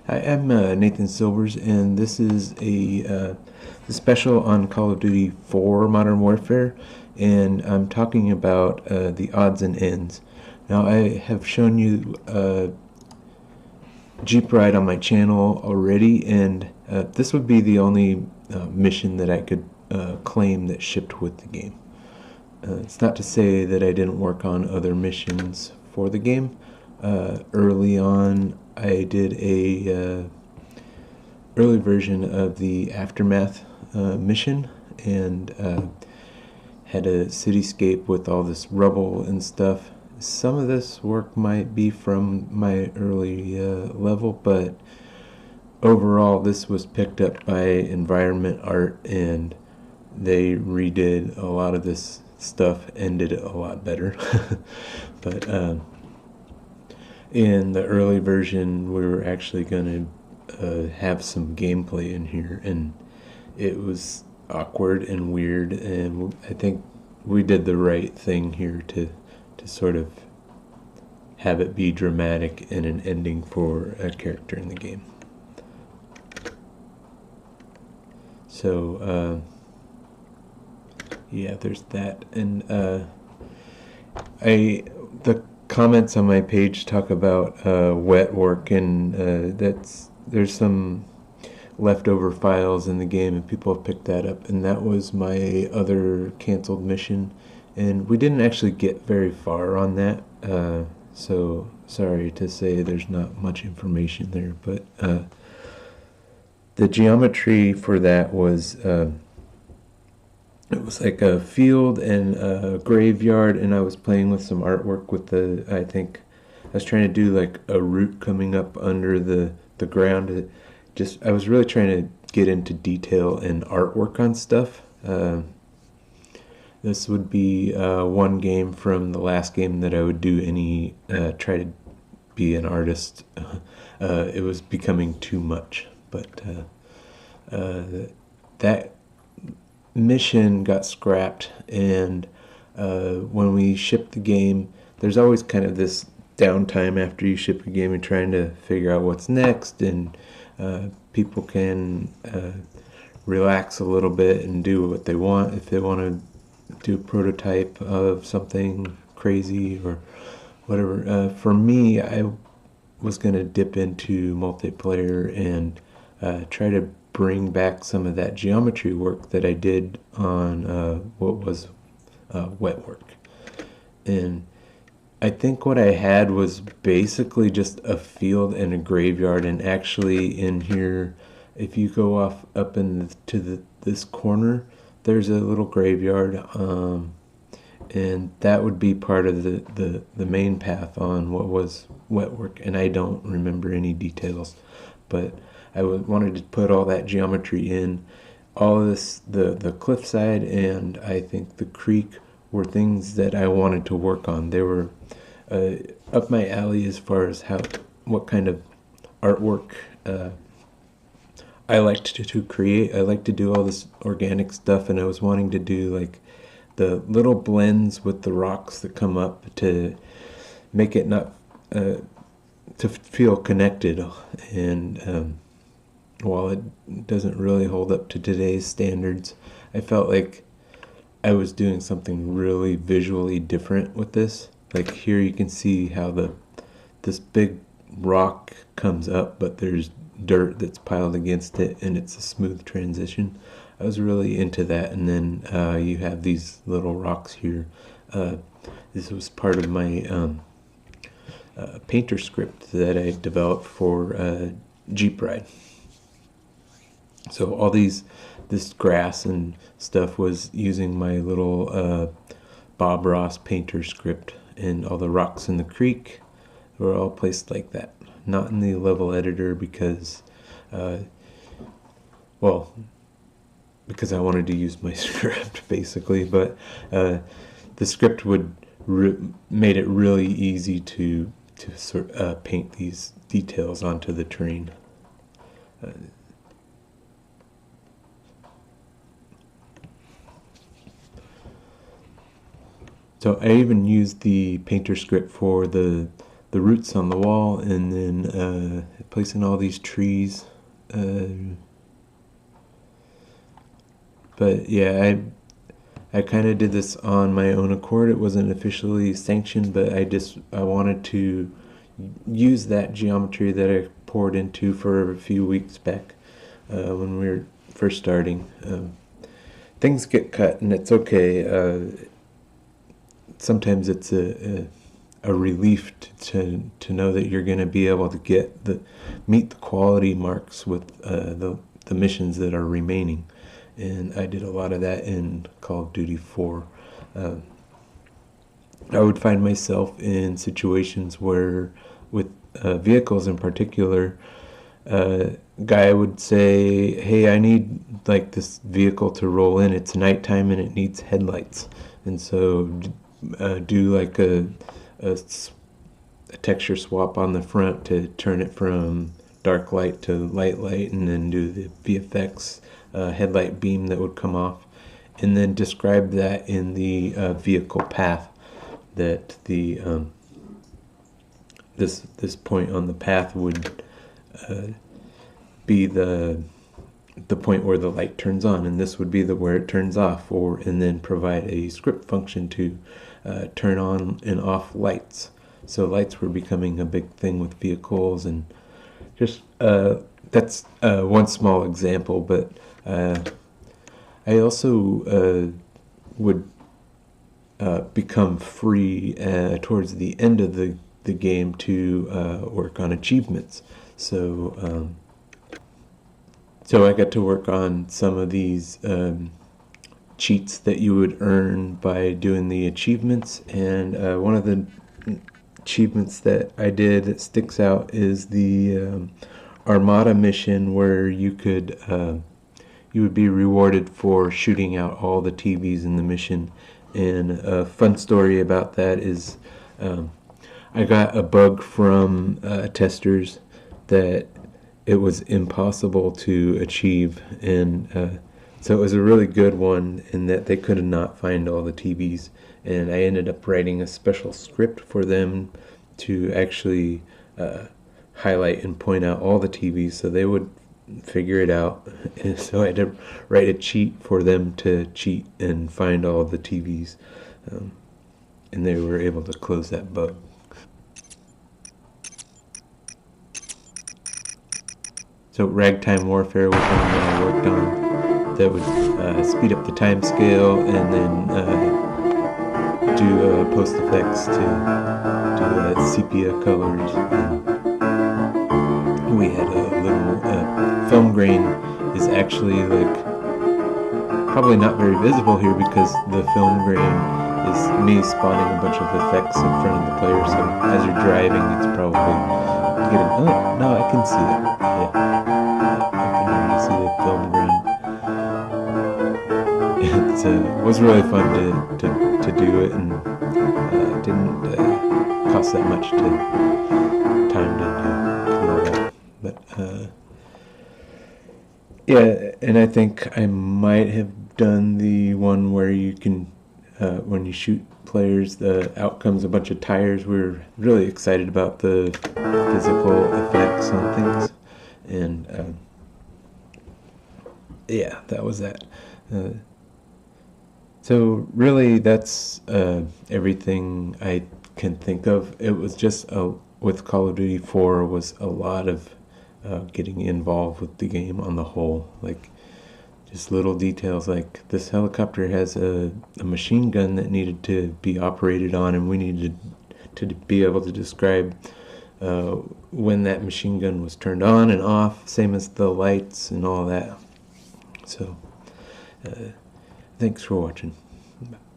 Hi, I'm Nathan Silvers, and this is a special on Call of Duty 4 Modern Warfare, and I'm talking about the odds and ends. Now, I have shown you Jeepride on my channel already, and this would be the only mission that I could claim that shipped with the game. It's not to say that I didn't work on other missions for the game. Early on, I did a early version of the Aftermath mission, and had a cityscape with all this rubble and stuff. Some of this work might be from my early level, but overall this was picked up by Environment Art, and they redid a lot of this stuff and did it a lot better. But in the early version, we were actually going to have some gameplay in here, and it was awkward and weird, and I think we did the right thing here to sort of have it be dramatic and an ending for a character in the game. So yeah, there's that. And the comments on my page talk about wet work, and there's some leftover files in the game, and people have picked that up, and that was my other canceled mission, and we didn't actually get very far on that, so sorry to say there's not much information there. But the geometry for that was it was like a field and a graveyard, and I was playing with some artwork with I think I was trying to do like a root coming up under the ground. I was really trying to get into detail and artwork on stuff. This would be one game from the last game that I would do try to be an artist. It was becoming too much, but that mission got scrapped, and when we shipped the game, there's always kind of this downtime after you ship a game and trying to figure out what's next, and people can relax a little bit and do what they want. If they want to do a prototype of something crazy or whatever. For me, I was going to dip into multiplayer and try to bring back some of that geometry work that I did on what was wet work. And I think what I had was basically just a field and a graveyard, and actually in here, if you go off up into this corner, there's a little graveyard, and that would be part of the main path on what was wet work, and I don't remember any details, but I wanted to put all that geometry in. All of this, the cliffside and I think the creek, were things that I wanted to work on. They were up my alley as far as what kind of artwork I liked to create. I like to do all this organic stuff, and I was wanting to do like the little blends with the rocks that come up to make it not to feel connected. And while it doesn't really hold up to today's standards, I felt like I was doing something really visually different with this. Like here you can see how this big rock comes up, but there's dirt that's piled against it, and it's a smooth transition. I was really into that. And then you have these little rocks here. This was part of my painter script that I developed for Jeepride. So all this grass and stuff was using my little Bob Ross painter script, and all the rocks in the creek were all placed like that. Not in the level editor because I wanted to use my script basically, but the script made it really easy to paint these details onto the terrain. So I even used the painter script for the the roots on the wall, and then placing all these trees. But yeah, I kind of did this on my own accord. It wasn't officially sanctioned, but I wanted to use that geometry that I poured into for a few weeks back when we were first starting. Things get cut, and it's okay. Sometimes it's a relief to know that you're going to be able to meet the quality marks with the missions that are remaining. And I did a lot of that in Call of Duty 4. I would find myself in situations where, with vehicles in particular, guy would say, "Hey, I need like this vehicle to roll in. It's nighttime and it needs headlights." And so do like a texture swap on the front to turn it from dark light to light, and then do the VFX headlight beam that would come off, and then describe that in the vehicle path, that the this point on the path would be the point where the light turns on, and this would be where it turns off, and then provide a script function to turn on and off lights. So lights were becoming a big thing with vehicles, and just that's one small example. But I also would become free towards the end of the game to work on achievements. So I got to work on some of these cheats that you would earn by doing the achievements, and one of the achievements that I did that sticks out is the Armada mission, where you would be rewarded for shooting out all the TVs in the mission. And a fun story about that is I got a bug from testers that it was impossible to achieve, and so it was a really good one in that they could not find all the TVs, and I ended up writing a special script for them to actually highlight and point out all the TVs so they would figure it out. And so I had to write a cheat for them to cheat and find all the TVs, and they were able to close that bug. So Ragtime Warfare was one that I worked on that would speed up the time scale, and then do post effects to do sepia colors. And we had a little film grain is actually like probably not very visible here because the film grain is me spawning a bunch of effects in front of the player. So as you're driving, it's probably getting. Oh no, I can see it. Yeah. See the film grain. It was really fun to do it, and didn't cost that much time to come all that. But yeah, and I think I might have done the one where you can when you shoot players, the outcome's a bunch of tires. We're really excited about the physical effects on things, and yeah, that was that. So really, that's everything I can think of. It was just with Call of Duty 4 was a lot of getting involved with the game on the whole, like just little details like this helicopter has a machine gun that needed to be operated on, and we needed to be able to describe when that machine gun was turned on and off, same as the lights and all that. So thanks for watching. Bye.